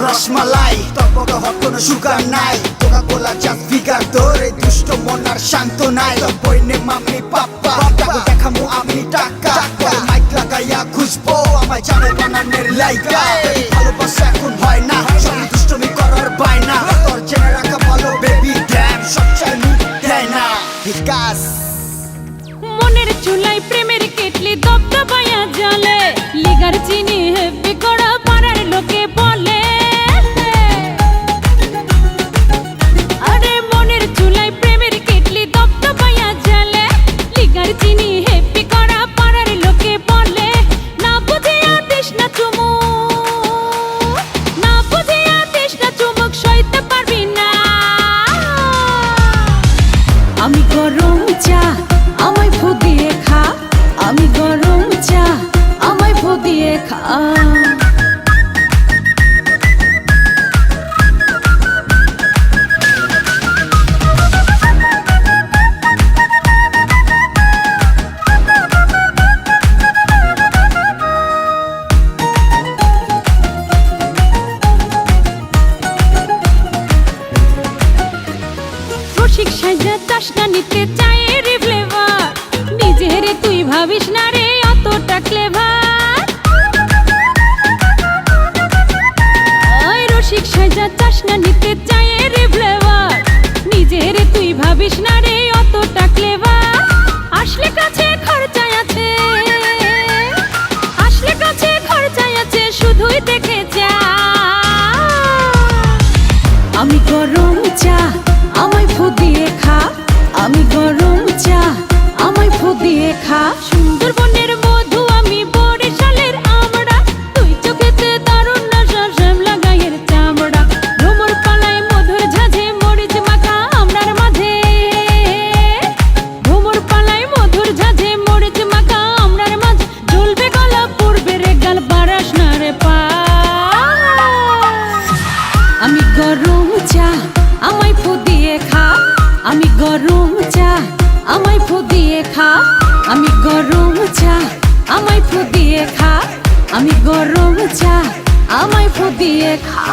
রসমালাই তক হট কোনো সুগার নাই, কোকা কোলা জাস্ট ফিগার তোরে দুষ্ট মন আর শান্ত নাই। বইনে মাম্মি পাপ্পা দেখামু আমি টাকা, মাইক লাগাইয়া খুঁজবো আমায় জানে বানানের লাইকা। ভালোবাসা এখন হয় না, সব দুষ্টমি করার বায়না, তোর জেনে রাখা ভালো বেবি ড্যাম সব চাই মুখ দেয় না। বিকাশ মনের চুলাই প্রেমের কেটলি দবদবাইয়া জ্বলে, লিগার চিনি হেব্বি করা পাড়ার লোকে বলে। আমি গরম চা আমায় ফু দিয়ে খা, আমি গরম চা আমায় ফু দিয়ে খা। রসিক সাইজা চাস না নিতে চাই রে ফ্লেভার, নিজের তুই ভাবিস না রে অতটা ক্লেভার। রসিক সাইজা চাস না নিতে চাই রে ফ্লেভার, নিজের তুই ভাবিস না রে অতটা ক্লেভার। আসলে কাছে খরচায় আছে, আসলে কাছে খরচায় আছে, শুধুই দেখে যা। আমি গরম চা আমায় ফু দিয়ে খা, আমি গরম চা আমায় ফু দিয়ে খা। সুন্দরবনের মধু আমি বরিশালের আমড়া, তুই চোখেতে দারুণ নশা শ্যামলা গায়ের চামড়া। ভ্রমর পালায় মধুর ঝাঁঝে মরিচ মাখা আমরার মাঝে, ভ্রমর পালায় মধুর ঝাঁঝে মরিচ মাখা আমরার মাঝে। জ্বলবে গলা পড়বে রে গাল বারাস না রে পা। আমি গরম চা আমায় ফু দিয়ে খা, আমি গরম চা আমায় ফু দিয়ে খা, আমি গরম চা আমায় ফু দিয়ে খা, আমি গরম চা আমায় ফু দিয়ে খা।